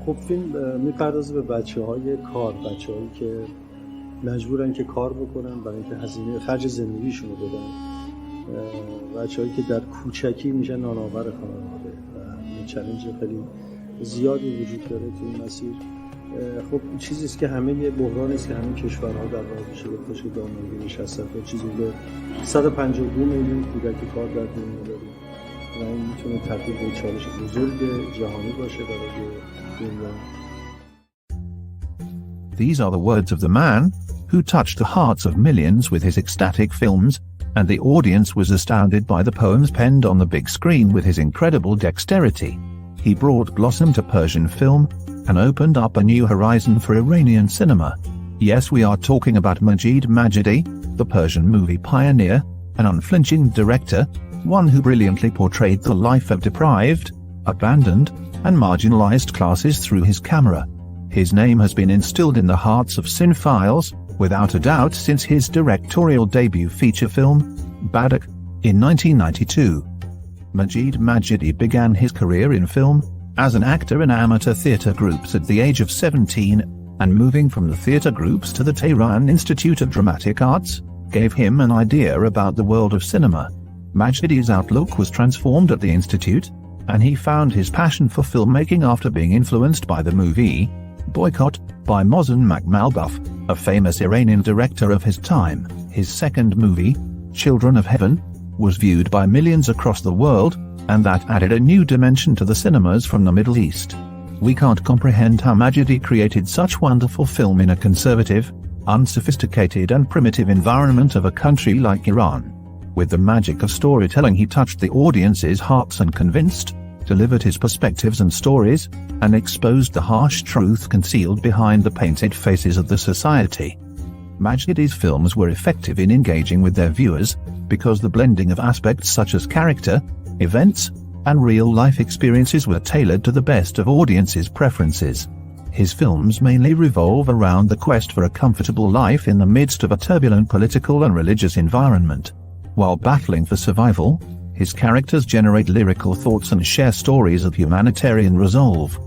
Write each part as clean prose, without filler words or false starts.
خب فیلم میپردازه به بچه‌های کار، بچه‌هایی که مجبورن که کار بکنن برای اینکه هزینه خرج زندگیشون رو بدن، بچه‌هایی که در کوچکی میشن نانآور خانواده و این چالش خیلی زیادی وجود داره تو این مسیر. خب چیزیست که همه بحرانی است که همه کشورها در واقع میشه گفت که دامنگیرش هستن. چیزی به 152 میلیون کودک کار در دنیا داریم و این میتونه تبدیل به چالش بزرگ جهانی باشه برای دنیا. These are the words of the man who touched the hearts of millions with his ecstatic films, and the audience was astounded by the poems penned on the big screen with his incredible dexterity. He brought blossom to Persian film and opened up a new horizon for Iranian cinema. Yes, we are talking about Majid Majidi, the Persian movie pioneer, an unflinching director, one who brilliantly portrayed the life of deprived, abandoned, and marginalized classes through his camera. His name has been instilled in the hearts of cinephiles, without a doubt, since his directorial debut feature film, Badak, in 1992. Majid Majidi began his career in film as an actor in amateur theatre groups at the age of 17, and moving from the theatre groups to the Tehran Institute of Dramatic Arts gave him an idea about the world of cinema. Majidi's outlook was transformed at the institute, and he found his passion for filmmaking after being influenced by the movie Boycott by Mohsen Makhmalbaf, a famous Iranian director of his time. His second movie, Children of Heaven, was viewed by millions across the world, and that added a new dimension to the cinemas from the Middle East. We can't comprehend how Majidi created such wonderful film in a conservative, unsophisticated and primitive environment of a country like Iran. With the magic of storytelling, he touched the audience's hearts and delivered his perspectives and stories, and exposed the harsh truth concealed behind the painted faces of the society. Majidi's films were effective in engaging with their viewers, because the blending of aspects such as character, events, and real-life experiences were tailored to the best of audiences' preferences. His films mainly revolve around the quest for a comfortable life in the midst of a turbulent political and religious environment. While battling for survival, his characters generate lyrical thoughts and share stories of humanitarian resolve.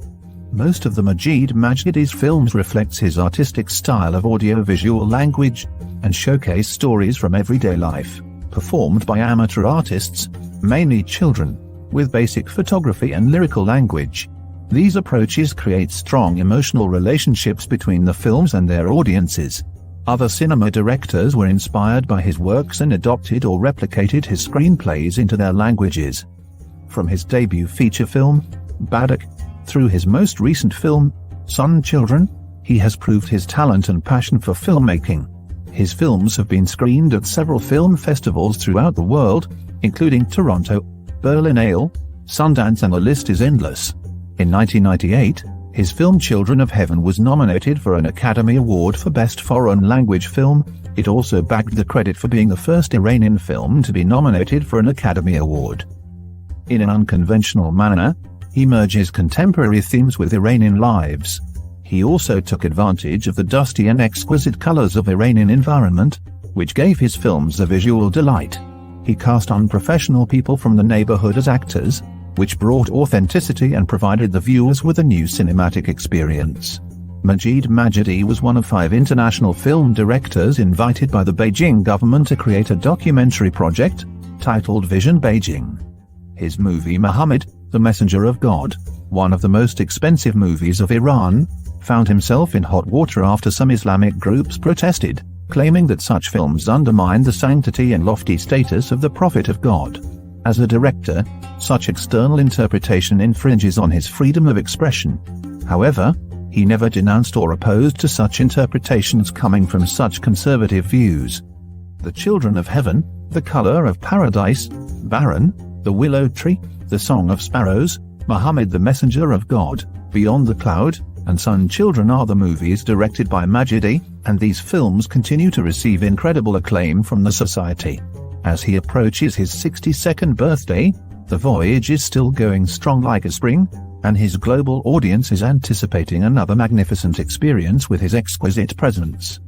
Most of the Majid Majidi's films reflects his artistic style of audio-visual language, and showcase stories from everyday life, performed by amateur artists, mainly children, with basic photography and lyrical language. These approaches create strong emotional relationships between the films and their audiences. Other cinema directors were inspired by his works and adopted or replicated his screenplays into their languages. From his debut feature film, Badak, through his most recent film, Son Children, he has proved his talent and passion for filmmaking. His films have been screened at several film festivals throughout the world, including Toronto, Berlinale, Sundance, and the list is endless. In 1998, his film Children of Heaven was nominated for an Academy Award for Best Foreign Language Film. It also bagged the credit for being the first Iranian film to be nominated for an Academy Award. In an unconventional manner, he merges contemporary themes with Iranian lives. He also took advantage of the dusty and exquisite colors of Iranian environment, which gave his films a visual delight. He cast unprofessional people from the neighborhood as actors, which brought authenticity and provided the viewers with a new cinematic experience. Majid Majidi was one of 5 international film directors invited by the Beijing government to create a documentary project, titled Vision Beijing. His movie Muhammad, The Messenger of God, one of the most expensive movies of Iran, found himself in hot water after some Islamic groups protested, claiming that such films undermine the sanctity and lofty status of the Prophet of God. As a director, such external interpretation infringes on his freedom of expression. However, he never denounced or opposed to such interpretations coming from such conservative views. The Children of Heaven, The Color of Paradise, Baron, The Willow Tree, The Song of Sparrows, Muhammad the Messenger of God, Beyond the Cloud, and Sun Children are the movies directed by Majidi, and these films continue to receive incredible acclaim from the society. As he approaches his 62nd birthday, the voyage is still going strong like a spring, and his global audience is anticipating another magnificent experience with his exquisite presence.